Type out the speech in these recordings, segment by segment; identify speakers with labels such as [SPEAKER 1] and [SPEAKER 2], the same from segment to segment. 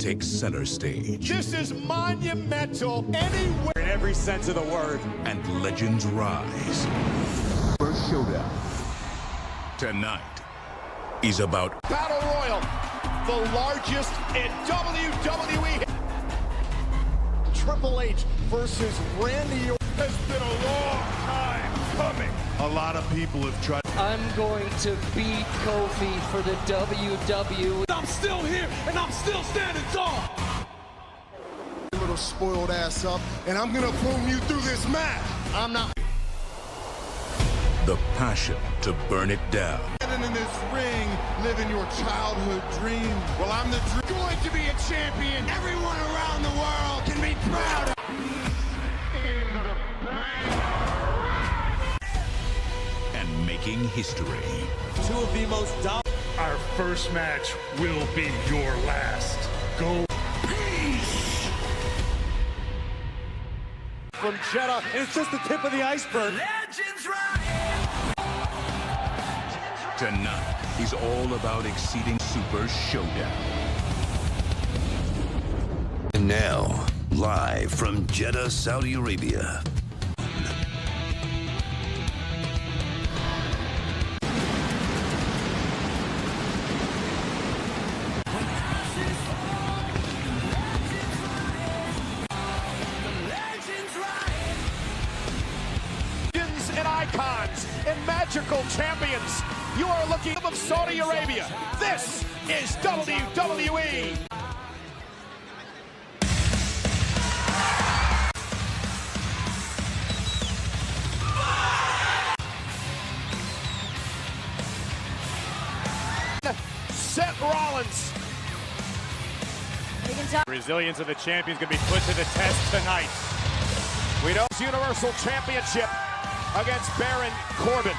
[SPEAKER 1] takes center stage.
[SPEAKER 2] This is monumental anywhere. In every sense of the word.
[SPEAKER 1] And legends rise. First showdown. Tonight is about
[SPEAKER 2] Battle Royal, the largest in WWE. Triple H versus Randy Orton has been a long time coming.
[SPEAKER 3] A lot of people have tried.
[SPEAKER 4] I'm going to beat Kofi for the WWE.
[SPEAKER 5] I'm still here, and I'm still standing tall.
[SPEAKER 3] Little spoiled ass up, and I'm gonna boom you through this match.
[SPEAKER 2] I'm not.
[SPEAKER 1] the passion to burn it down.
[SPEAKER 3] Standing in this ring, living your childhood dream. Well, I'm the
[SPEAKER 2] Going to be a champion. Everyone around the world can be proud of.
[SPEAKER 1] And making history.
[SPEAKER 5] Two of the most dominant.
[SPEAKER 6] Our first match will be your last. Go.
[SPEAKER 2] Peace. From Jeddah, and it's just the tip of the iceberg.
[SPEAKER 5] Legends rise.
[SPEAKER 1] Tonight is all about exceeding Super Showdown.
[SPEAKER 7] And now, live from Jeddah, Saudi Arabia.
[SPEAKER 2] And icons and magical champions. You are looking of Saudi Arabia. This is WWE. Seth Rollins. Resilience of the champions can be put to the test tonight. We know it's Universal Championship against Baron Corbin.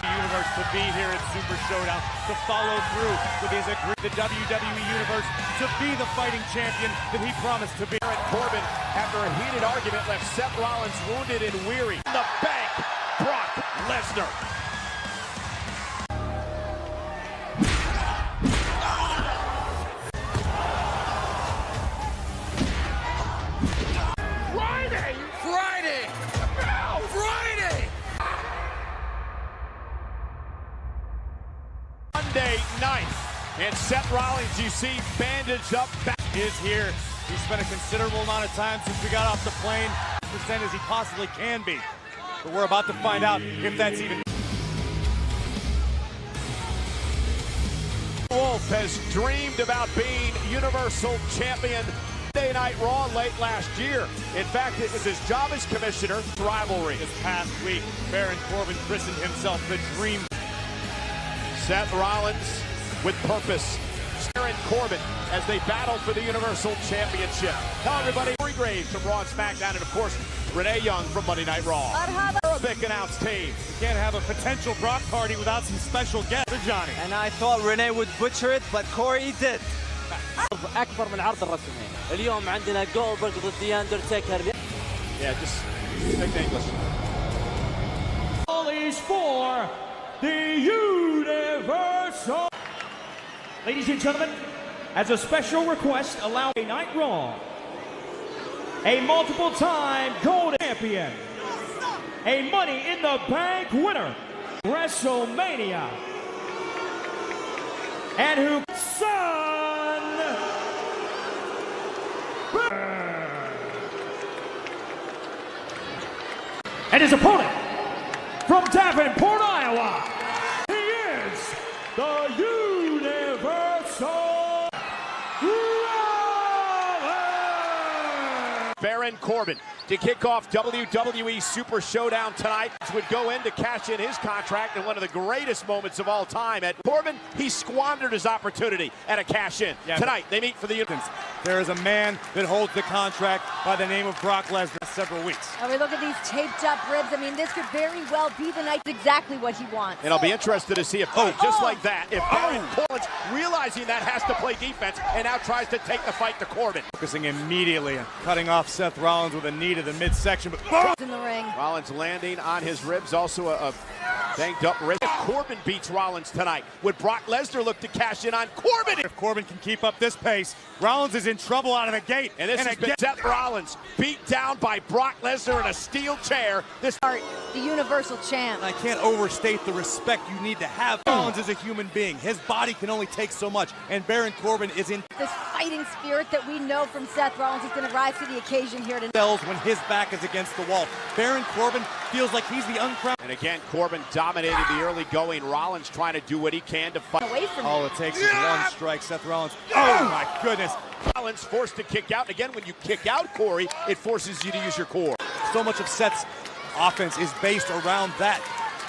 [SPEAKER 2] The universe to be here at Super Showdown, to follow through with his agreement, the WWE Universe to be the fighting champion that he promised to be. Baron Corbin, after a heated argument, left Seth Rollins wounded and weary. In the bank, Brock Lesnar. Monday night, and Seth Rollins, you see, bandaged up, back is here. He spent a considerable amount of time since we got off the plane, percent as he possibly can be. But we're about to find out if that's even. Wolf has dreamed about being Universal Champion. Monday Night Raw late last year. In fact, it was his job as commissioner. Rivalry this past week. Baron Corbin christened himself the Dream. Seth Rollins with purpose. Baron Corbin as they battle for the Universal Championship. Hello, everybody. Corey Graves from Raw and SmackDown, and of course, Renee Young from Monday Night Raw. Arabic announced team. You can't have a potential Brock party without some special guests for Johnny.
[SPEAKER 4] And I thought Renee would butcher it, but Corey did. أكبر من العرض الرسمي. اليوم عندنا جولدبرغ ضد The Undertaker.
[SPEAKER 2] Yeah, just speak English.
[SPEAKER 6] All is for the Universal. Ladies and gentlemen, as a special request, allow a Night Raw, a multiple-time gold champion, a Money in the Bank winner, WrestleMania, and who son and his opponent from Davenport, Iowa, he is the Universal Rollins.
[SPEAKER 2] Baron Corbin to kick off WWE Super Showdown tonight. Would go in to cash in his contract in one of the greatest moments of all time. At Corbin, he squandered his opportunity at a cash-in. Yeah, tonight, they meet for the Universal. There is a man that holds the contract by the name of Brock Lesnar several weeks.
[SPEAKER 8] I mean, look at these taped up ribs. I mean, this could very well be the night exactly what he wants.
[SPEAKER 2] And I'll be interested to see if, just like that, if Baron Corbin, realizing that, has to play defense and now tries to take the fight to Corbin. Focusing immediately on cutting off Seth Rollins with a knee to the midsection. But
[SPEAKER 8] in the ring.
[SPEAKER 2] Rollins landing on his ribs, also a Banged up wrist. Corbin beats Rollins tonight. Would Brock Lesnar look to cash in on Corbin?
[SPEAKER 6] If Corbin can keep up this pace, Rollins is in trouble out of the gate.
[SPEAKER 2] And this has been Seth Rollins beat down by Brock Lesnar in a steel chair. This
[SPEAKER 8] the Universal Champ.
[SPEAKER 5] I can't overstate the respect you need to have. Rollins is a human being. His body can only take so much, and Baron Corbin is in
[SPEAKER 8] This fighting spirit that we know from Seth Rollins is going to rise to the occasion here tonight.
[SPEAKER 5] cells when his back is against the wall. Baron Corbin feels like he's the uncrowned.
[SPEAKER 2] And again, Corbin dominated the early going. Rollins trying to do what he can to fight.
[SPEAKER 8] Away from
[SPEAKER 5] All it takes is one strike. Seth Rollins. Oh my goodness.
[SPEAKER 2] Rollins forced to kick out. And again, when you kick out, Corey, it forces you to use your core.
[SPEAKER 5] So much of Seth's offense is based around that.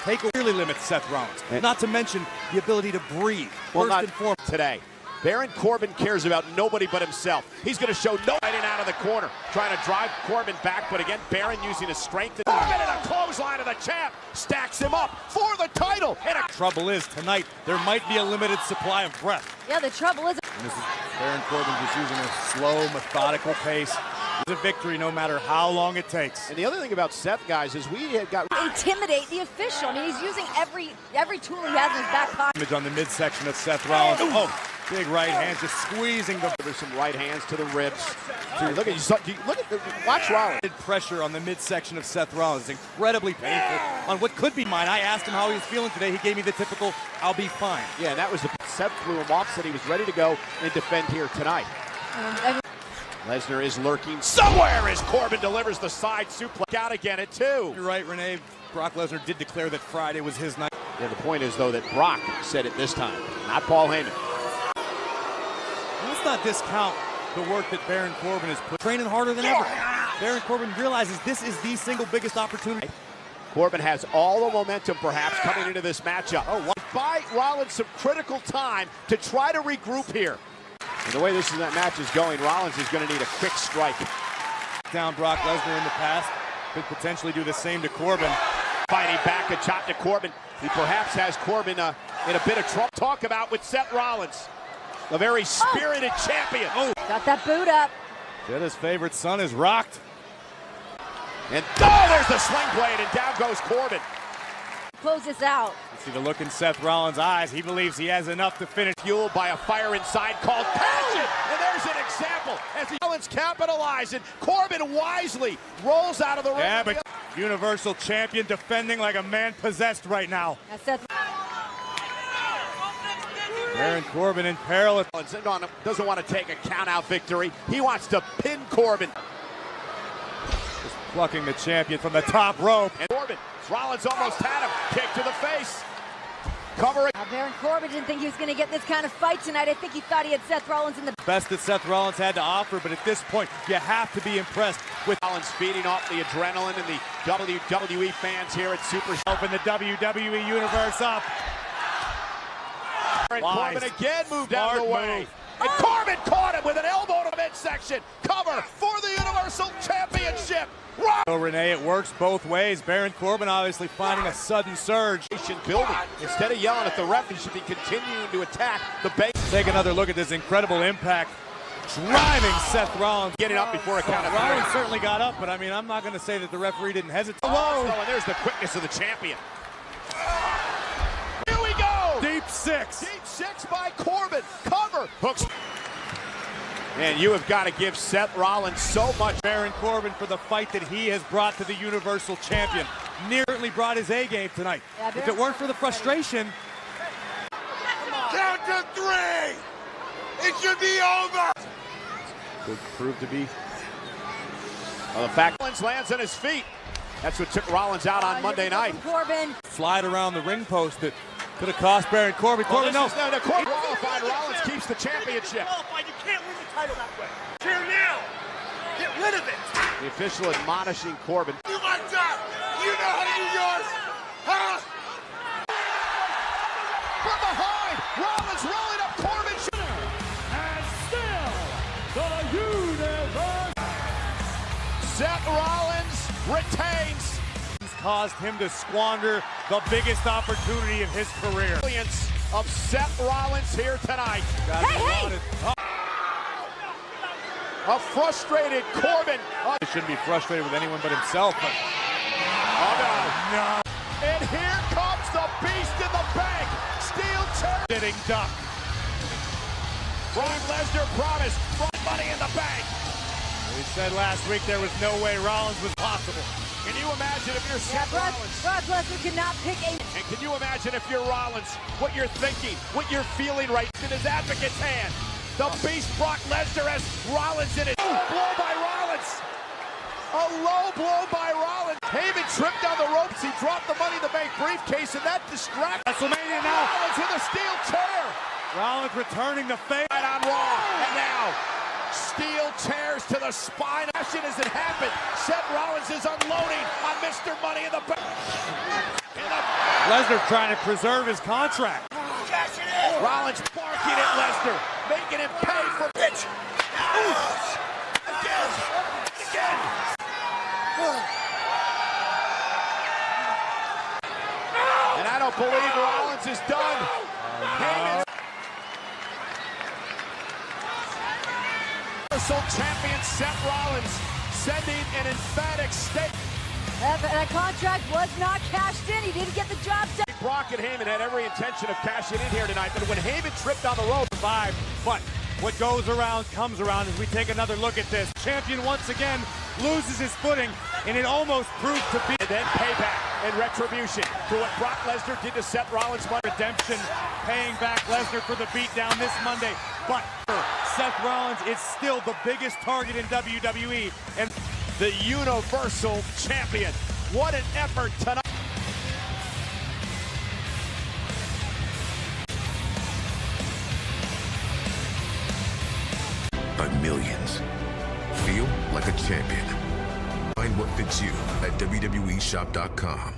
[SPEAKER 5] Take really limits Seth Rollins. Not to mention the ability to breathe.
[SPEAKER 2] Well,
[SPEAKER 5] First
[SPEAKER 2] not
[SPEAKER 5] and foremost.
[SPEAKER 2] today. Baron Corbin cares about nobody but himself. He's going to show no fighting out of the corner, trying to drive Corbin back, but again, Baron using his strength. Corbin in a clothesline of the champ stacks him up for the title. And
[SPEAKER 5] Trouble is, tonight, there might be a limited supply of breath.
[SPEAKER 8] Yeah, the trouble is
[SPEAKER 5] And this is Baron Corbin just using a slow, methodical pace. It's a victory no matter how long it takes.
[SPEAKER 2] the other thing about Seth, guys, is we had got
[SPEAKER 8] intimidate the official. I mean, he's using every tool he has in his back pocket.
[SPEAKER 5] Image on the midsection of Seth Rollins. Oh, big right hand just squeezing the
[SPEAKER 2] there's some right hands to the ribs. Dude, look at watch Rollins.
[SPEAKER 5] pressure on the midsection of Seth Rollins. It's incredibly painful on what could be mine. I asked him how he was feeling today. He gave me the typical, I'll be fine.
[SPEAKER 2] Yeah, and that was the Seth flew him off, said he was ready to go and defend here tonight. Lesnar is lurking somewhere as Corbin delivers the side suplex out again at 2.
[SPEAKER 5] You're right, Renee. Brock Lesnar did declare that Friday was his night.
[SPEAKER 2] Yeah, the point is, though, that Brock said it this time, not Paul Heyman.
[SPEAKER 5] Let's not discount the work that Baron Corbin has put, training harder than ever. Baron Corbin realizes this is the single biggest opportunity.
[SPEAKER 2] Corbin has all the momentum, perhaps, coming into this matchup. Oh, buy Rollins some critical time to try to regroup here. And the way that match is going, Rollins is going to need a quick strike.
[SPEAKER 5] Down Brock Lesnar in the past, could potentially do the same to Corbin.
[SPEAKER 2] Fighting back, a chop to Corbin. He perhaps has Corbin in a bit of trouble. Talk about with Seth Rollins, a very spirited champion. Oh,
[SPEAKER 8] Got that boot up.
[SPEAKER 5] Jetta's favorite son is rocked.
[SPEAKER 2] and there's the sling blade, and down goes Corbin.
[SPEAKER 8] Close this out.
[SPEAKER 5] You see the look in Seth Rollins' eyes. He believes he has enough to finish.
[SPEAKER 2] Fueled by a fire inside called passion, and there's an example as Rollins capitalizing. Corbin wisely rolls out of the ring.
[SPEAKER 5] Yeah, but Universal Champion defending like a man possessed right now.
[SPEAKER 8] Now Seth
[SPEAKER 5] Baron Corbin in peril.
[SPEAKER 2] Doesn't want to take a count-out victory. He wants to pin Corbin.
[SPEAKER 5] Just plucking the champion from the top rope.
[SPEAKER 2] And Corbin, Rollins almost had him. Kick to the face. Cover it.
[SPEAKER 8] Baron Corbin didn't think he was going to get this kind of fight tonight. I think he thought he had Seth Rollins in the
[SPEAKER 5] Best that Seth Rollins had to offer, but at this point, you have to be impressed with
[SPEAKER 2] Rollins feeding off the adrenaline and the WWE fans here at Supershow.
[SPEAKER 5] open the WWE Universe up.
[SPEAKER 2] And
[SPEAKER 5] Wise.
[SPEAKER 2] Corbin again moved out of the
[SPEAKER 5] Smart
[SPEAKER 2] way.
[SPEAKER 5] move.
[SPEAKER 2] And Corbin caught him with an elbow to the midsection. Cover for the Universal Championship.
[SPEAKER 5] So Renee, it works both ways. Baron Corbin obviously finding a sudden surge.
[SPEAKER 2] Building. Instead of yelling at the ref, he should be continuing to attack the base.
[SPEAKER 5] Take another look at this incredible impact. Driving Seth Rollins.
[SPEAKER 2] Getting up before a count of
[SPEAKER 5] Rollins
[SPEAKER 2] 3.
[SPEAKER 5] certainly got up, but I mean, I'm not going to say that the referee didn't hesitate.
[SPEAKER 2] Whoa! And there's the quickness of the champion. Here we go!
[SPEAKER 5] Deep six.
[SPEAKER 2] Deep 6 by Corbin. Cover. Hooks. And you have got to give Seth Rollins so much.
[SPEAKER 5] Baron Corbin for the fight that he has brought to the Universal Champion. Certainly brought his A game tonight.
[SPEAKER 8] Yeah,
[SPEAKER 5] If it weren't for the frustration,
[SPEAKER 3] Count to 3. It should be over.
[SPEAKER 2] Could prove to be. Well, the fact Rollins lands on his feet. That's what took Rollins out on Monday night.
[SPEAKER 8] Corbin.
[SPEAKER 5] slide around the ring post that could have cost Baron Corbin. Corbin, no.
[SPEAKER 2] No, Corbin qualified. Rollins keeps the championship.
[SPEAKER 6] You can't win the title that way. Here now. Get rid of it.
[SPEAKER 2] The official admonishing Corbin.
[SPEAKER 3] Do my job. You know how to do yours. Huh?
[SPEAKER 2] From behind, Rollins rolling up Corbin.
[SPEAKER 6] And still, the universe.
[SPEAKER 2] Seth Rollins retains.
[SPEAKER 5] He's caused him to squander the biggest opportunity of his career.
[SPEAKER 2] Brilliance of Seth Rollins here tonight.
[SPEAKER 8] Hey!
[SPEAKER 2] A frustrated Corbin.
[SPEAKER 5] He shouldn't be frustrated with anyone but himself. But
[SPEAKER 2] Oh, no. And here comes Sitting duck. Brock Lesnar promised money in the bank. We said last week there was no way Rollins was possible. Can you imagine if you're Seth Rollins?
[SPEAKER 8] Brock Lesnar cannot pick a...
[SPEAKER 2] And can you imagine if you're Rollins, what you're thinking, what you're feeling right in his advocate's hand? The beast Brock Lesnar has Rollins in it. Blow by Rollins. A low blow by Rollins. Heyman tripped down the ropes. He dropped the Money in the Bank briefcase, and that distracted. WrestleMania now. Rollins with a steel chair. Rollins returning the fade on Raw. And now, steel chairs to the spine. Action as it happened. Seth Rollins is unloading on Mr. Money in the Bank. Lesnar trying to preserve his contract. Rollins barking at Lesnar, making him pay for bitch. Again. And I don't believe Rollins is done. Universal Champion Seth Rollins sending an emphatic statement.
[SPEAKER 8] That contract was not cashed in. He didn't get the job done.
[SPEAKER 2] Brock and Heyman had every intention of cashing in here tonight, but when Heyman tripped on the rope, survived. But what goes around comes around as we take another look at this. Champion once again loses his footing, and it almost proved to be. And then payback and retribution for what Brock Lesnar did to Seth Rollins. Redemption, paying back Lesnar for the beatdown this Monday. But Seth Rollins is still the biggest target in WWE and the Universal Champion. What an effort tonight.
[SPEAKER 7] By millions. Feel like a champion. Find what fits you at WWEshop.com.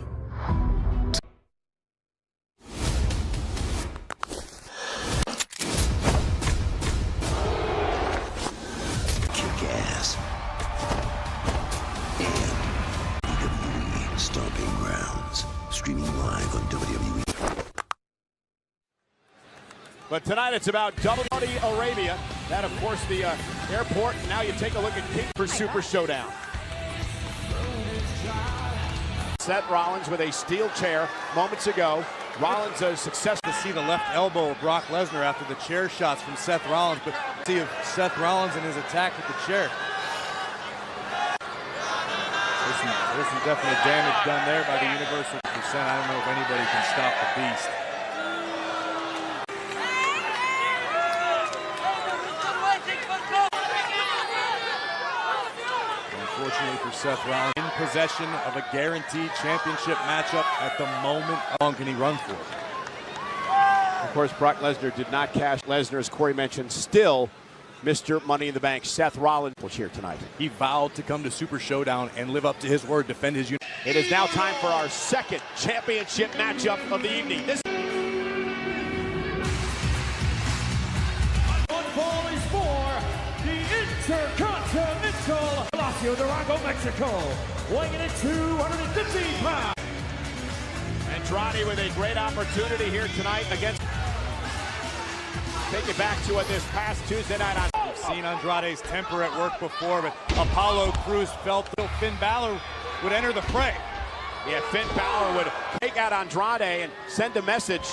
[SPEAKER 7] Kick ass. And WWE Stomping Grounds. Streaming live on WWE.
[SPEAKER 2] But tonight it's about Saudi Arabia. That, of course, the airport. Now you take a look at King for Super Showdown. Seth Rollins with a steel chair moments ago. Rollins a success to see the left elbow of Brock Lesnar after the chair shots from Seth Rollins. But see if Seth Rollins and his attack with the chair. There's some definite damage done there by the Universal percent. I don't know if anybody can stop the beast. Unfortunately for Seth Rollins, in possession of a guaranteed championship matchup at the moment. How long can he run for? Of course, Brock Lesnar did not cash. Lesnar, as Corey mentioned, still Mr. Money in the Bank. Seth Rollins was here tonight. He vowed to come to Super Showdown and live up to his word, defend his unit. It is now time for our second championship matchup of the evening. This
[SPEAKER 9] One fall is for the Intercontinental Palacio Durango, Mexico, weighing in at 250 pounds.
[SPEAKER 2] Andrade with a great opportunity here tonight against. Take it back to this past Tuesday night. We've seen Andrade's temper at work before, but Apollo Crews felt that Finn Balor would enter the fray. Yeah, Finn Balor would take out Andrade and send a message.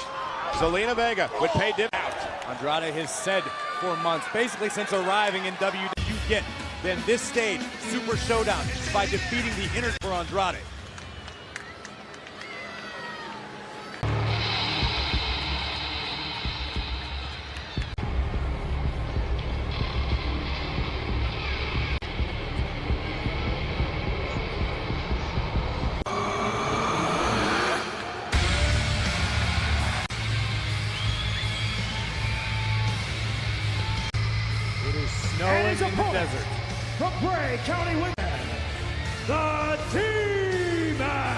[SPEAKER 2] Zelina Vega would pay dividends. Andrade has said for months, basically since arriving in WWE, you get then this stage, Super Showdown, by defeating the inner for Andrade.
[SPEAKER 9] And his opponent from Bray County, the T-Man.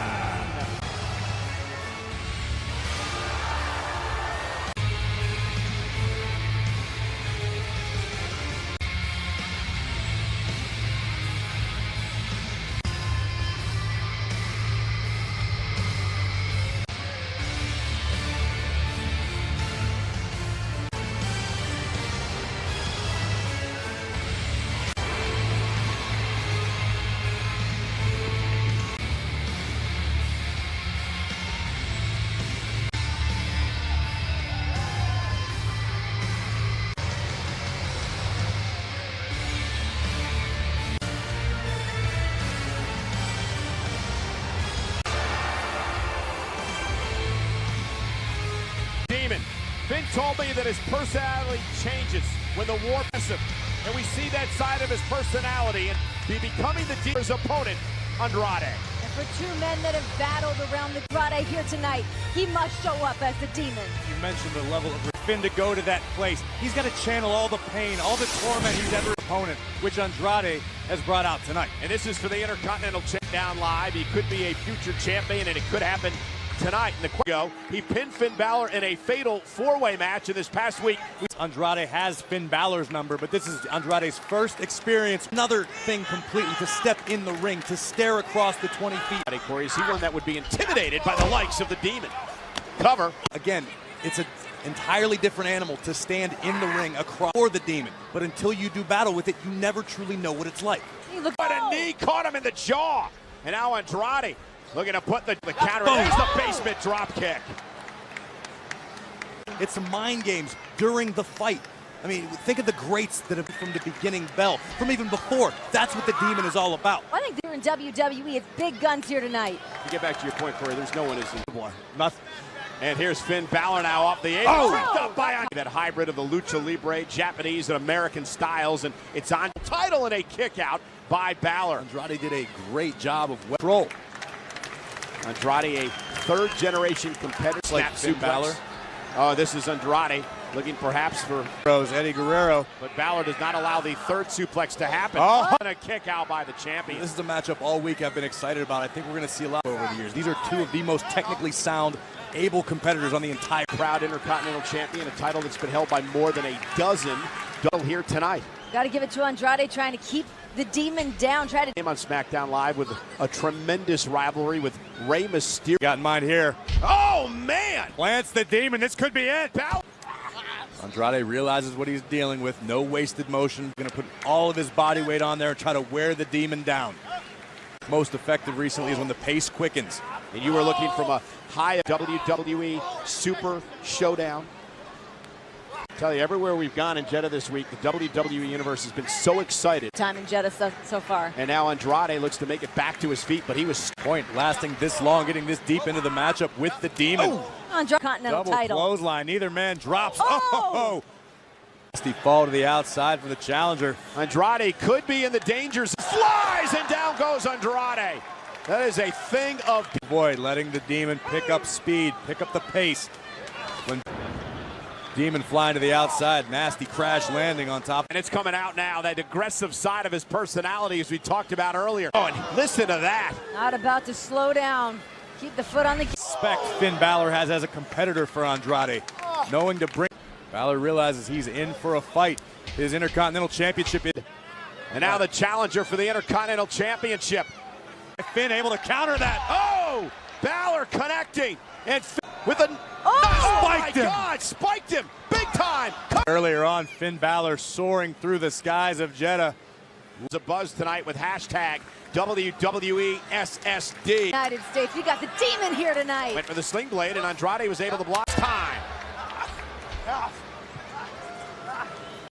[SPEAKER 2] Finn told me that his personality changes when the war passes him. And we see that side of his personality and be becoming the Demon's opponent, Andrade.
[SPEAKER 8] And for two men that have battled around the Andrade here tonight, he must show up as the Demon.
[SPEAKER 5] You mentioned the level of Finn to go to that place. He's got to channel all the pain, all the torment he's ever opponent, which Andrade has brought out tonight.
[SPEAKER 2] And this is for the Intercontinental Down Live. He could be a future champion, and it could happen tonight. In the go, he pinned Finn Balor in a fatal four-way match in this past week.
[SPEAKER 5] Andrade has Finn Balor's number, but this is Andrade's first experience. Another thing completely, to step in the ring, to stare across the 20 feet.
[SPEAKER 2] Corey, is he one that would be intimidated by the likes of the Demon? Cover.
[SPEAKER 5] Again, it's an entirely different animal to stand in the ring across for the Demon, but until you do battle with it, you never truly know what it's like.
[SPEAKER 2] But a knee caught him in the jaw, and now Andrade looking to put the counter. There's the basement drop kick.
[SPEAKER 5] It's some mind games during the fight. I mean, think of the greats that have from the beginning bell, from even before. That's what the Demon is all about.
[SPEAKER 8] I think they're in WWE. It's big guns here tonight.
[SPEAKER 2] To get back to your point, Corey, there's no one as
[SPEAKER 5] Nothing.
[SPEAKER 2] And here's Finn Balor now off the apron. Oh! Up by that hybrid of the Lucha Libre, Japanese and American styles, and it's on title and a kick out by Balor.
[SPEAKER 5] Andrade did a great job of control.
[SPEAKER 2] Andrade, a third-generation competitor.
[SPEAKER 5] Like Finn Balor.
[SPEAKER 2] Oh, this is Andrade looking perhaps for
[SPEAKER 5] Eddie Guerrero.
[SPEAKER 2] But Balor does not allow the third suplex to happen.
[SPEAKER 5] Oh.
[SPEAKER 2] And a kick out by the champion.
[SPEAKER 5] This is a matchup all week I've been excited about. I think we're going to see a lot over the years. These are two of the most technically sound, able competitors on the entire
[SPEAKER 2] proud Intercontinental Champion, a title that's been held by more than a dozen here tonight.
[SPEAKER 8] Got to give it to Andrade, trying to keep the Demon down. Try to
[SPEAKER 2] on SmackDown Live with a tremendous rivalry with Rey Mysterio.
[SPEAKER 5] Got in mind here.
[SPEAKER 2] Oh man!
[SPEAKER 5] Lance the Demon, this could be it. Andrade realizes what he's dealing with. No wasted motion. Going to put all of his body weight on there and try to wear the Demon down. Most effective recently is when the pace quickens.
[SPEAKER 2] And you were looking from a high WWE Super Showdown. I tell you, everywhere we've gone in Jeddah this week, the WWE Universe has been so excited.
[SPEAKER 8] Time in Jeddah so far.
[SPEAKER 2] And now Andrade looks to make it back to his feet, but he was
[SPEAKER 5] point lasting this long, getting this deep into the matchup with the Demon.
[SPEAKER 8] Oh. Andrade Continental
[SPEAKER 5] Double
[SPEAKER 8] title.
[SPEAKER 5] Clothesline, neither man drops.
[SPEAKER 8] Oh!
[SPEAKER 5] Nasty fall to the outside for the challenger.
[SPEAKER 2] Andrade could be in the dangers. Flies, and down goes Andrade. That is a thing of...
[SPEAKER 5] Boy, letting the Demon pick up speed, pick up the pace. When Demon flying to the outside, nasty crash landing on top.
[SPEAKER 2] And it's coming out now, that aggressive side of his personality as we talked about earlier. Oh, and listen to that.
[SPEAKER 8] Not about to slow down. Keep the foot on the...
[SPEAKER 5] Respect Finn Balor has as a competitor for Andrade. Knowing to bring... Balor realizes he's in for a fight. His Intercontinental Championship.
[SPEAKER 2] And now the challenger for the Intercontinental Championship.
[SPEAKER 5] Finn able to counter that.
[SPEAKER 2] Oh! Balor connecting. And with a...
[SPEAKER 5] Oh
[SPEAKER 2] my God! Spiked him! Big time!
[SPEAKER 5] Earlier on, Finn Balor soaring through the skies of Jeddah.
[SPEAKER 2] There's a buzz tonight with hashtag WWE SSD.
[SPEAKER 8] United States, we got the Demon here tonight.
[SPEAKER 2] Went for the sling blade, and Andrade was able to block time.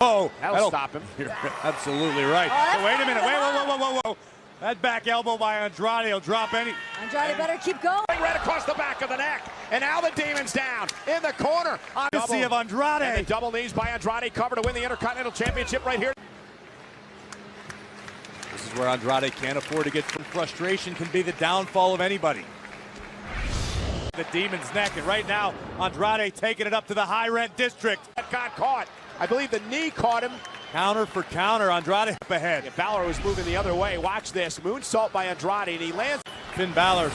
[SPEAKER 5] Oh,
[SPEAKER 2] that'll stop him.
[SPEAKER 5] You're absolutely right.
[SPEAKER 8] Oh,
[SPEAKER 5] so wait a minute. Wait, whoa. That back elbow by Andrade will drop any.
[SPEAKER 8] Andrade better keep going.
[SPEAKER 2] Right across the back of the neck. And now the Demon's down in the corner.
[SPEAKER 5] Double of Andrade.
[SPEAKER 2] And the double knees by Andrade cover to win the Intercontinental Championship right here.
[SPEAKER 5] This is where Andrade can't afford to get frustration, can be the downfall of anybody. The Demon's neck, and right now Andrade taking it up to the high rent district.
[SPEAKER 2] That got caught. I believe the knee caught him.
[SPEAKER 5] Counter for counter, Andrade up ahead.
[SPEAKER 2] Yeah, Balor was moving the other way. Watch this. Moonsault by Andrade, and he lands.
[SPEAKER 5] Finn Balor,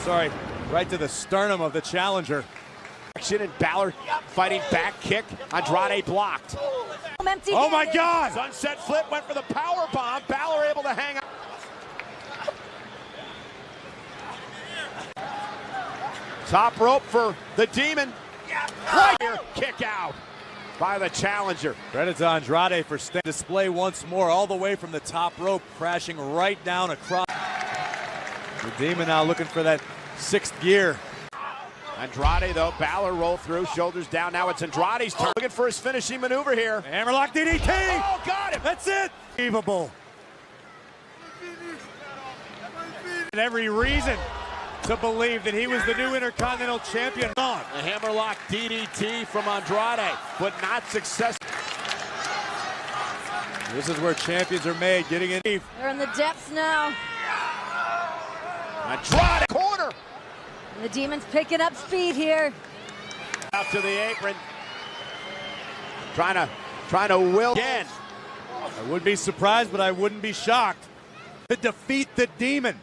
[SPEAKER 5] right to the sternum of the challenger.
[SPEAKER 2] Action, and Balor fighting back kick. Andrade blocked.
[SPEAKER 5] Oh my God!
[SPEAKER 2] Sunset flip, went for the power bomb. Balor able to hang on. Top rope for the Demon. Right here, kick out by the challenger.
[SPEAKER 5] Credit to Andrade for display once more, all the way from the top rope, crashing right down across. The Demon now looking for that sixth gear.
[SPEAKER 2] Andrade, though, Balor roll through, shoulders down. Now it's Andrade's turn. Looking for his finishing maneuver here.
[SPEAKER 5] Hammerlock DDT!
[SPEAKER 2] Oh, got him!
[SPEAKER 5] That's it! Unbelievable. And every reason to believe that he was the new Intercontinental Champion.
[SPEAKER 2] A hammerlock DDT from Andrade, but not successful.
[SPEAKER 5] This is where champions are made, getting in.
[SPEAKER 8] They're in the depths now.
[SPEAKER 2] Andrade, corner.
[SPEAKER 8] And the Demon's picking up speed here.
[SPEAKER 2] Out to the apron. Trying to will again.
[SPEAKER 5] I would be surprised, but I wouldn't be shocked to defeat the Demon.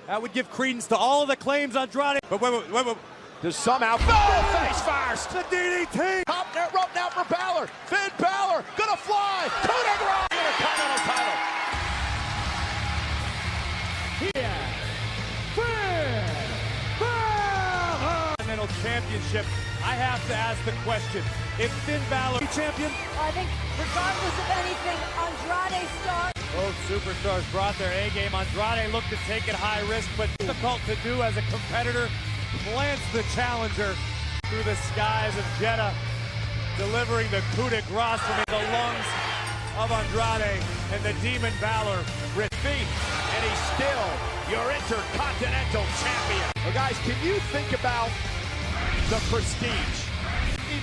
[SPEAKER 5] That would give credence to all of the claims Andrade. But wait.
[SPEAKER 2] To somehow face first.
[SPEAKER 5] The DDT.
[SPEAKER 2] Top net rope now for Balor. Finn Balor gonna fly. Coup de grace. Intercontinental title.
[SPEAKER 9] Here, Finn Balor.
[SPEAKER 5] Intercontinental Championship. I have to ask the question: if Finn Balor champion?
[SPEAKER 8] I think regardless of anything, Andrade starts.
[SPEAKER 5] Both superstars brought their A game. Andrade looked to take it high risk, but difficult to do as a competitor. Plants the challenger through the skies of Jeddah, delivering the coup de grace from the lungs of Andrade, and the Demon Balor with feet.
[SPEAKER 2] And he's still your Intercontinental Champion. Well, guys, can you think about the prestige?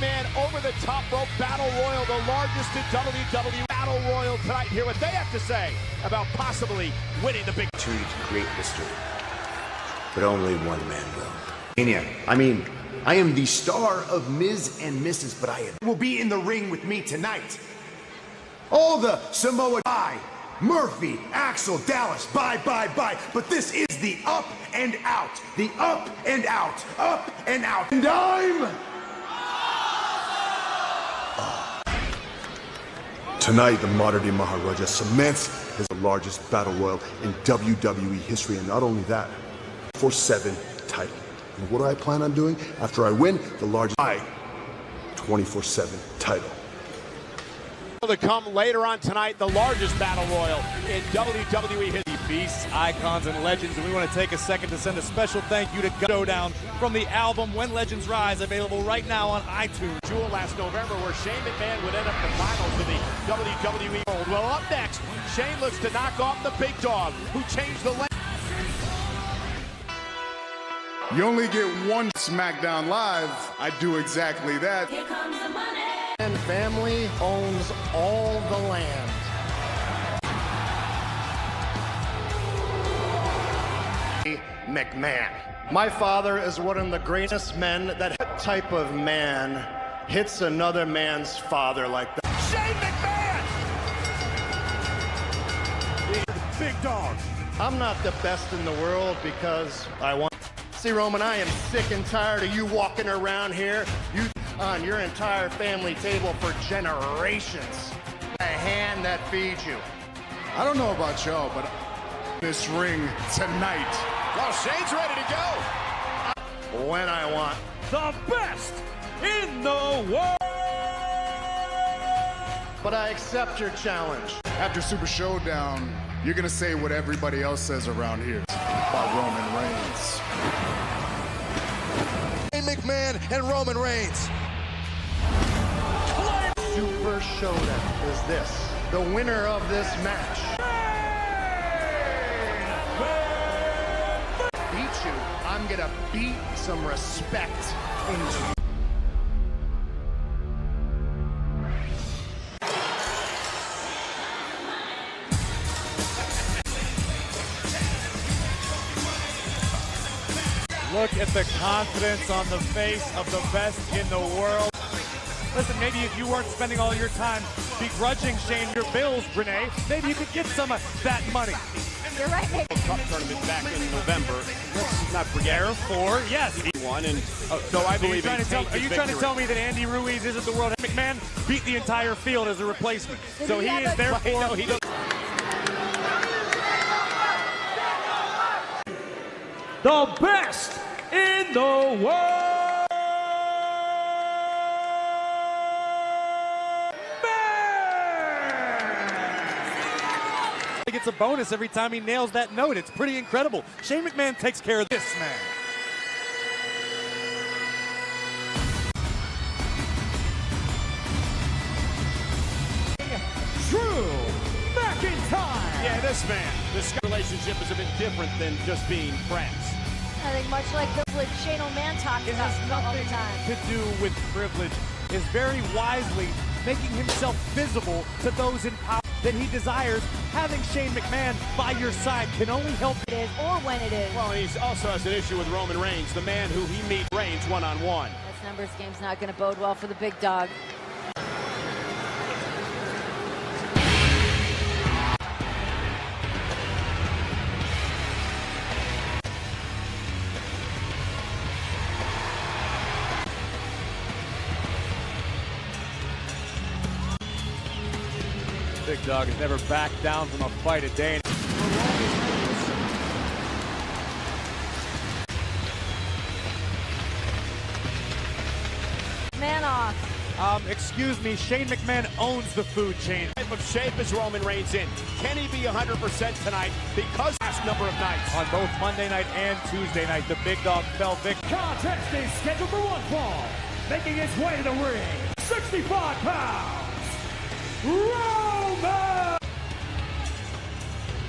[SPEAKER 2] Man, over the top rope battle royal, the largest in WWE battle royal tonight. Hear what they have to say about possibly winning the big
[SPEAKER 10] opportunity to create history, but only one man will. I mean, I am the star of Ms. and Mrs., but I will be in the ring with me tonight. All the Samoa, bye. Murphy, Axel, Dallas, bye. But this is the up and out. The up and out. Up and out. And I'm... Tonight, the modern-day Maharaja cements as the largest battle royal in WWE history, and not only that, 24/7 title. And what do I plan on doing after I win the largest 24/7 title?
[SPEAKER 2] to come later on tonight, the largest battle royal in WWE history.
[SPEAKER 5] Beasts, icons, and legends, and we want to take a second to send a special thank you to Showdown from the album When Legends Rise, available right now on iTunes.
[SPEAKER 2] Jewel last November, where Shane McMahon would end up in the finals of the WWE World. Well, up next, Shane looks to knock off the big dog, who changed the lane.
[SPEAKER 3] You only get one SmackDown Live. I do exactly that.
[SPEAKER 11] Here comes the money.
[SPEAKER 12] And family owns all the land. McMahon. My father is one of the greatest men. That type of man hits another man's father like that.
[SPEAKER 2] Shane McMahon!
[SPEAKER 12] Big dog. I'm not the best in the world because I want. See, Roman, I am sick and tired of you walking around here, you on your entire family table for generations. A hand that feeds you.
[SPEAKER 3] I don't know about y'all, but this ring tonight.
[SPEAKER 2] Well, Shane's ready to go.
[SPEAKER 12] When I want.
[SPEAKER 9] The best in the world.
[SPEAKER 12] But I accept your challenge.
[SPEAKER 3] After Super Showdown, you're gonna say what everybody else says around here about Roman Reigns.
[SPEAKER 10] Shane McMahon and Roman Reigns.
[SPEAKER 12] Super Showdown is this. The winner of this match. Beat you. I'm gonna beat some respect into you.
[SPEAKER 5] Look at the confidence on the face of the best in the world. Listen, maybe if you weren't spending all your time begrudging Shane your bills, Renee, maybe you could get some of that money.
[SPEAKER 8] You're right, Nick.
[SPEAKER 2] Cup tournament back in November. Let's not forget.
[SPEAKER 5] Therefore, yes.
[SPEAKER 2] He won, and so I believe
[SPEAKER 5] are you trying to tell me that Andy Ruiz isn't the world? McMahon beat the entire field as a replacement. So he is therefore...
[SPEAKER 2] No, he doesn't.
[SPEAKER 9] The best in the world.
[SPEAKER 5] He gets a bonus every time he nails that note. It's pretty incredible. Shane McMahon takes care of this man.
[SPEAKER 9] Drew McIntyre.
[SPEAKER 2] Yeah, this relationship is a bit different than just being friends.
[SPEAKER 8] I think much like the privilege Shane O'Man talks
[SPEAKER 9] It
[SPEAKER 8] about
[SPEAKER 9] has
[SPEAKER 8] all the
[SPEAKER 9] nothing
[SPEAKER 8] time.
[SPEAKER 9] to do with privilege. Is very wisely making himself visible to those in power that he desires. Having Shane McMahon by your side can only help.
[SPEAKER 8] It is, or when it is.
[SPEAKER 2] Well, he also has an issue with Roman Reigns, the man who he meets Reigns one-on-one.
[SPEAKER 8] This numbers game's not going to bode well for the big dog.
[SPEAKER 5] Big Dog has never backed down from a fight a day.
[SPEAKER 8] Man off.
[SPEAKER 9] Excuse me, Shane McMahon owns the food chain.
[SPEAKER 2] What type of shape is Roman Reigns in? Can he be 100% tonight? Because last number of nights.
[SPEAKER 9] On both Monday night and Tuesday night, the Big Dog fell victim. Contest is scheduled for one fall. Making his way to the ring, 65 pounds, Roman!